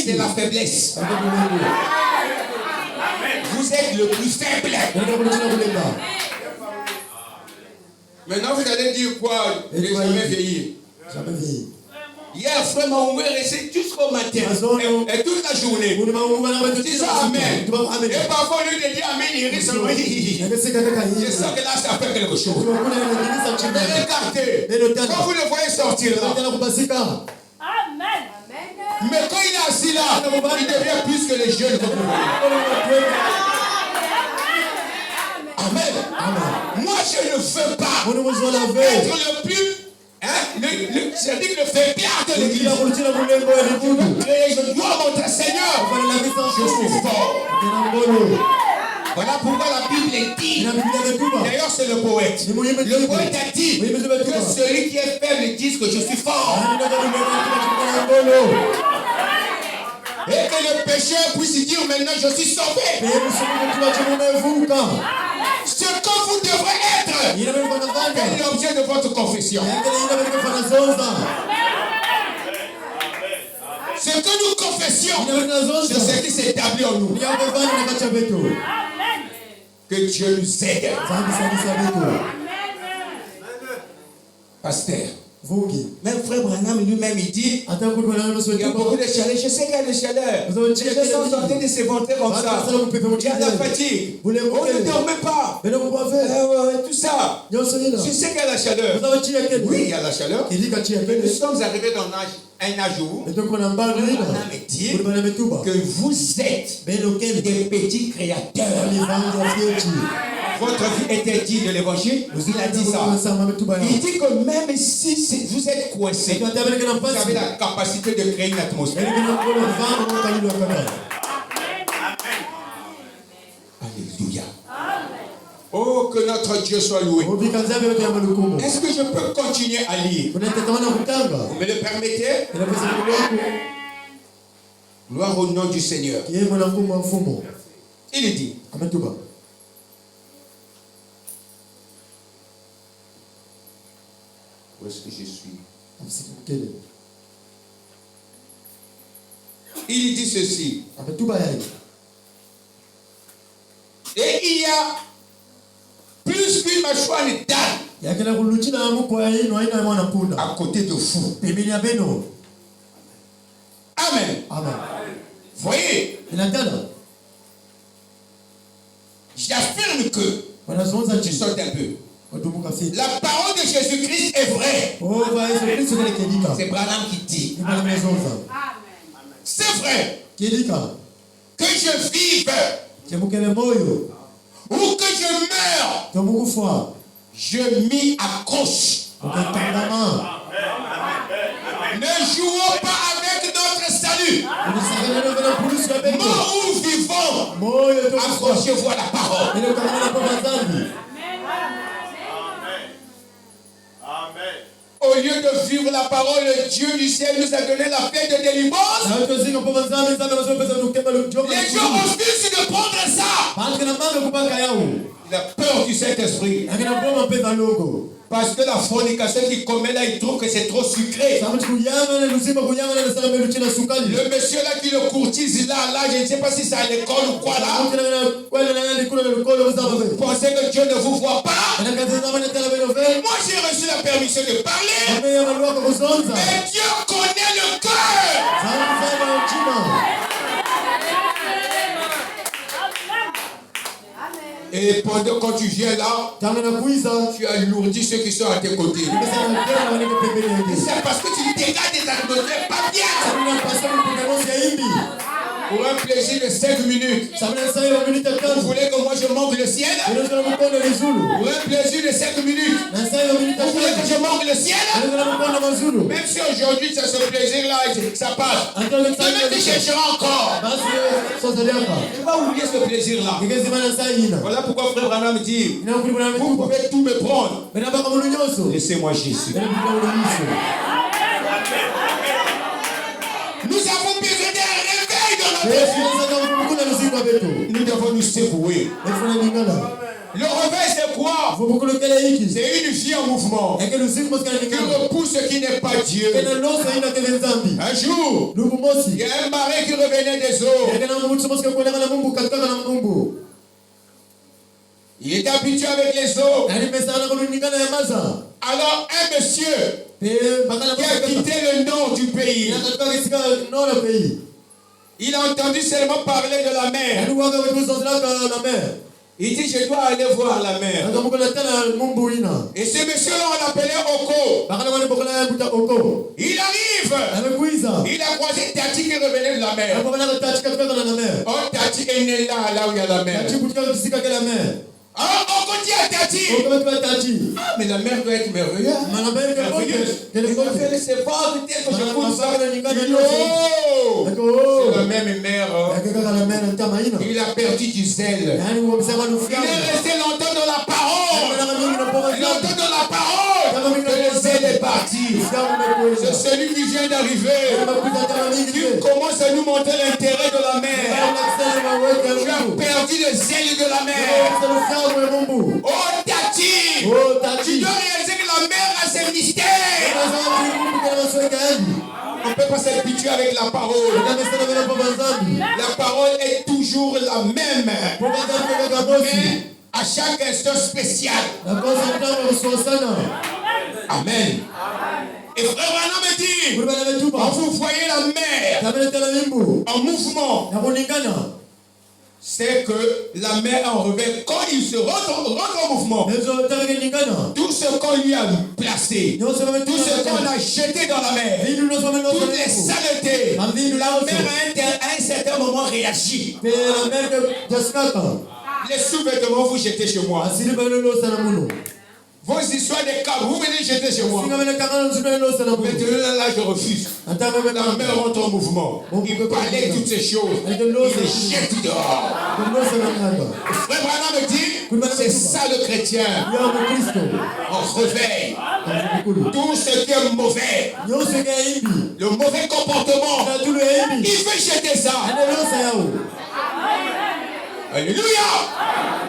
[SPEAKER 2] c'est la faiblesse. Vous êtes le plus faible. Maintenant, vous allez dire quoi? Ne jamais vieillir. Hier, frère Maoumé restait jusqu'au matin et toute la journée. Disons Amen. Et parfois, au lieu de dire Amen, il rit seulement. Je sens que là, ça fait quelque chose. Mais regardez, quand vous le voyez sortir là, Amen. Mais quand il est assis là, il devient plus que les jeunes. Amen. Moi, je ne veux pas être le plus. C'est-à-dire le faiblard de l'église. Je dois montrer Seigneur. Je suis fort. Voilà pourquoi la Bible dit. D'ailleurs, c'est le poète. Le poète a dit que celui qui est faible dise que je suis fort. Et que le pécheur puisse dire maintenant je suis sauvé. Ce que vous devrez être est l'objet de votre confession. Ce que nous confessions, c'est ce qui s'établit en nous. Que Dieu nous aide. Pasteur. Même frère Branham lui-même il dit il y a beaucoup de chaleur. Je sais qu'il y a des chaleurs. Les gens sont en train de s'éventrer comme ça. Il y a la fatigue. On ne dormait pas. Tout ça. Je sais qu'il y a la chaleur. Oui, il y a la chaleur. Mais nous sommes arrivés dans un âge où Branham dit que vous êtes des petits créateurs. Votre vie était digne de l'évangile. Il a dit ça. Il dit que même si vous êtes coincé, vous avez la capacité de créer une atmosphère. Alléluia. Oh, que notre Dieu soit loué. Est-ce que je peux continuer à lire? Vous me le permettez? Gloire au nom du Seigneur. Il dit. Où est-ce que je suis? Il dit ceci. Et il y a plus qu'une mâchoire d'âne à côté de vous. Amen. Voyez, j'affirme que tu sautes un peu. La parole de Jésus-Christ est vraie. C'est Branham qui dit. C'est vrai. Que je vive ou que je meure, je mis à gauche. Ne jouons pas avec notre salut. Mort ou vivant, accrochez-vous à la parole. Au lieu de vivre la parole, Dieu du ciel nous a donné la paix de délivrance. Les gens refusent de prendre ça. Il a peur du Saint-Esprit. Parce que la fornication qu'il commet là, il trouve que c'est trop sucré. Le monsieur là qui le courtise là, je ne sais pas si c'est à l'école ou quoi là. Vous pensez que Dieu ne vous voit pas? Moi j'ai reçu la permission de parler. Mais Dieu connaît le cœur. Et pendant quand tu viens là, tu alourdis ceux qui sont à tes côtés. C'est parce que tu dégages des atmosphères pas bien. Pour un plaisir de 5 minutes. Vous voulez que moi je manque le ciel? Pour un plaisir de 5 minutes. Vous voulez que je manque le ciel? Même si aujourd'hui c'est ce plaisir-là, ça passe. Demain tu chercheras encore. Tu vas oublier ce plaisir-là. Voilà pourquoi frère Branham dit, vous pouvez tout me prendre. Laissez-moi Jésus. Nous avons besoin d'un réveil dans notre vie. Nous devons nous secouer. Le réveil c'est quoi? C'est une vie en mouvement qui repousse ce qui n'est pas Dieu. Un jour, il y a un marin qui revenait des eaux. Il était habitué avec les eaux. Alors un monsieur qui a quitté le nord du pays, il a entendu seulement parler de la mer. Il dit je dois aller voir la mer. Et ce monsieur-là on l'appelait Oko. Il arrive. Il a croisé Tati qui revenait de la mer. Oh Tati est né là où il y a la mer. Alors Ah, mais la mère doit être merveilleuse. C'est fort, peut-être que je pousse ça. C'est la même mère. Il a perdu du zèle. Il est resté longtemps dans la parole. Longtemps dans la parole. Que le zèle est parti. C'est celui qui vient d'arriver. Tu commences à nous montrer l'intérêt de la mère. Tu as perdu le zèle de la mère. Oh Tati, tu dois réaliser que la mère a ses mystères. On ne peut pas s'habituer avec la parole. La parole est toujours la même. Mais à chaque instant spécial. Amen. Et frère Branham me dit, quand vous voyez la mer en mouvement, c'est que la mer en réveil, quand il se rentre en mouvement, tout ce qu'on lui a placé, tout ce qu'on a jeté dans la mer, toutes les saletés, la mer à un certain moment réagit. Les sous-vêtements, vous jetez chez moi. Vos histoires de câbles, vous venez jeter chez moi. Maintenant, là, je refuse. La mer rentre en mouvement. Il parlait toutes ces choses. Il les jette dehors. Frère Branham me dit, c'est ça le chrétien. On réveille tout ce qui est mauvais. Le mauvais comportement. Il veut jeter ça. Alléluia.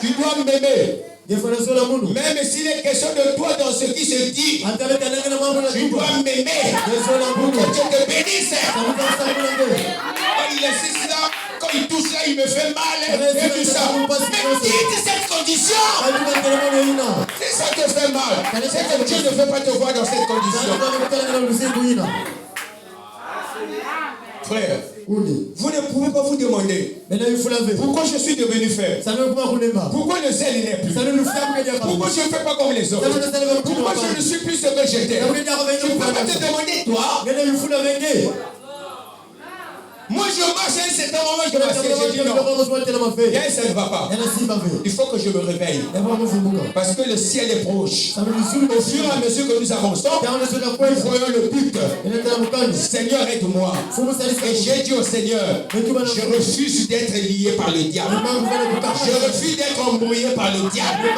[SPEAKER 2] Tu dois m'aimer. Même s'il est question de toi dans ce qui se dit, tu dois m'aimer pour que Dieu te bénisse. Il insiste là, quand il touche là, il me fait mal et tout ça. Mais quitte cette condition. Si ça te fait mal, c'est que Dieu ne veut pas te voir dans cette condition. Frère, vous ne pouvez pas vous demander pourquoi je suis devenu faible. Pourquoi le zèle n'est plus. Pourquoi je ne fais pas comme les autres. Pourquoi je ne suis plus ce que j'étais. Je ne peux pas te demander toi. Moi je marche à un certain moment, je m'assieds, je dis non. Ça ne va pas. Il faut que je me réveille. Parce que le ciel est proche. Au fur et à mesure que nous avançons, nous voyons le but. Seigneur, aide-moi. Et j'ai dit au Seigneur, je refuse d'être lié par le diable. Je refuse d'être embrouillé par le diable.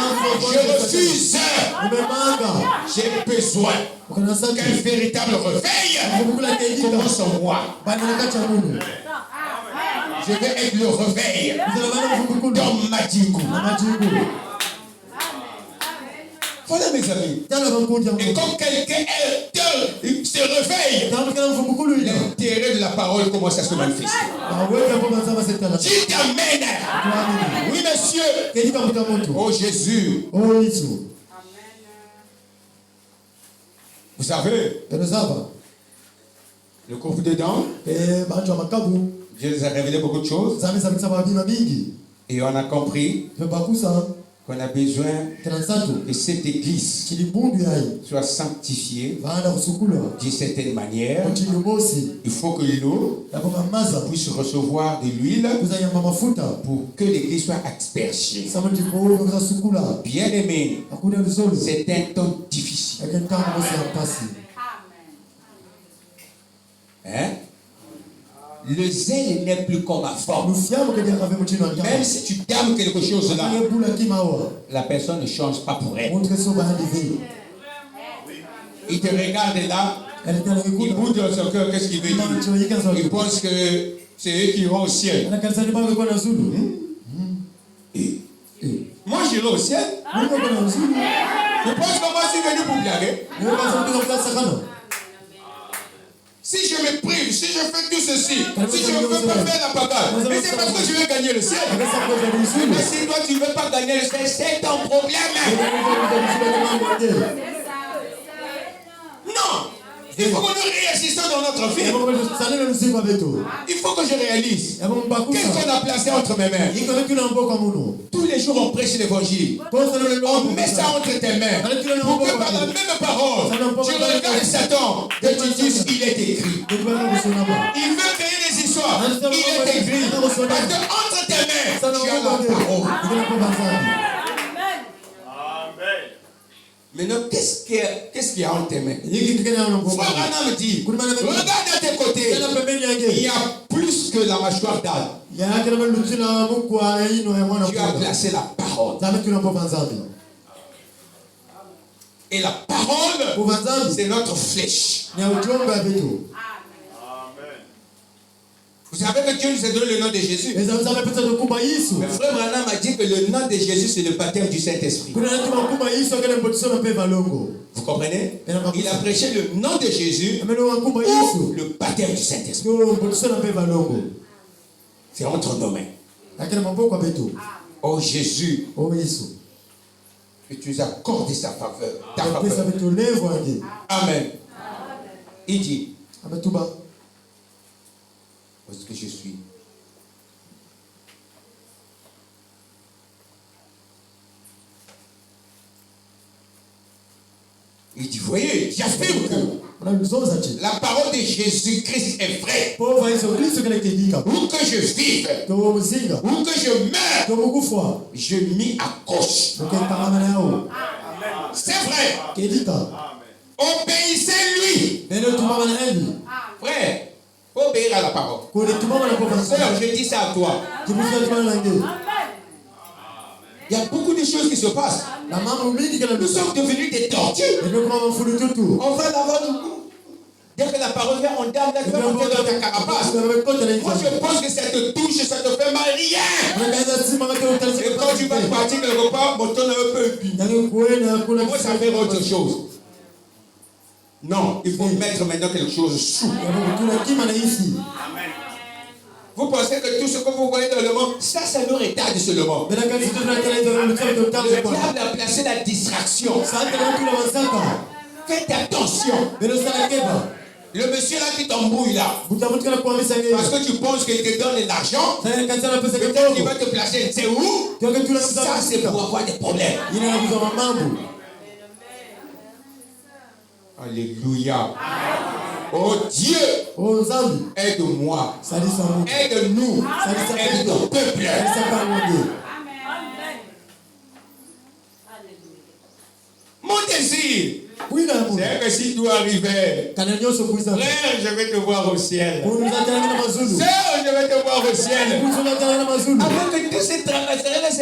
[SPEAKER 2] Je refuse. J'ai besoin qu'un véritable réveil commence en moi. Je vais être le réveil dans Madingu. Voilà mes amis. Et quand quelqu'un se réveille, l'intérêt de la parole commence à se manifester. Dites Amen. Oui monsieur. Oh Jésus. Vous savez, le cours dedans, Dieu nous a révélé beaucoup de choses. Et on a compris qu'on a besoin que cette église soit sanctifiée d'une certaine manière. Il faut que l'eau puisse recevoir de l'huile pour que l'église soit aspergée. Bien aimé, c'est un temps difficile. Hein? Le zèle n'est plus comme avant. Même si tu dames quelque chose là, la personne ne change pas pour elle. Il te regarde là, il boude dans son cœur, qu'est-ce qu'il veut dire? Il pense que c'est eux qui vont au ciel. Moi j'irai au ciel. Je pense que moi je suis venu pour blaguer. Si je me prive, si je fais tout ceci, si je ne veux pas faire la bagarre, mais c'est parce que je veux gagner le ciel. Mais si toi tu ne veux pas gagner le ciel, c'est ton problème. Non. Il faut que nous réagissons dans notre vie. Il faut que je réalise. Qu'est-ce qu'on a placé entre mes mains? Tous les jours on prêche l'évangile. On met ça entre tes mains. Pour que par la même parole, tu regardes Satan et tu dises il est écrit. Il veut créer des histoires. Il est écrit. Parce que entre tes mains, tu as la parole. Maintenant, qu'est-ce qu'il y a en tes mains? Frère Branham dit, regarde à tes côtés, il y a plus que la mâchoire d'âne. Tu as placé la parole. Et la parole, c'est notre flèche. Vous savez que Dieu nous a donné le nom de Jésus. Mais frère Branham a dit que le nom de Jésus, c'est le baptême du Saint-Esprit. Vous comprenez? Il a prêché le nom de Jésus ou le baptême du Saint-Esprit. C'est entre nos mains. Oh Jésus, que tu nous accordes sa faveur. Ta faveur. Amen. Il dit, où est-ce que je suis? Il dit, voyez, j'affirme que la parole de Jésus-Christ est vraie. Où que je vive, où que je meure, je mis à gauche. C'est vrai. Obéissez-lui. Frère, faut obéir à la parole. Sœur, je dis ça à toi. Il y a beaucoup de choses qui se passent. Nous sommes devenus des tortues. On va l'avoir du coup. Dès que la parole vient, on dame la femme dans ta carapace. Moi, je pense que ça te touche, ça te fait mal rien. Et quand tu vas partir quelque repas, mon ton est un peu épi. Moi, ça fait autre chose. Non, il faut mettre maintenant quelque chose sous. Vous pensez que tout ce que vous voyez dans le monde, ça c'est leur état de ce monde. Le diable a placé la distraction. Faites attention. Le monsieur là qui t'embrouille là, parce que tu penses qu'il te donne de l'argent, peut-être qu'il va te placer, c'est où? Ça c'est pour avoir des problèmes. Alléluia. Oh Dieu, aide-moi, aide-nous, aide ton peuple. Mon désir, c'est que si tu arrivais, frère, je vais te voir au ciel. Sœur, je vais te voir au ciel. Avant que tous ces travailleurs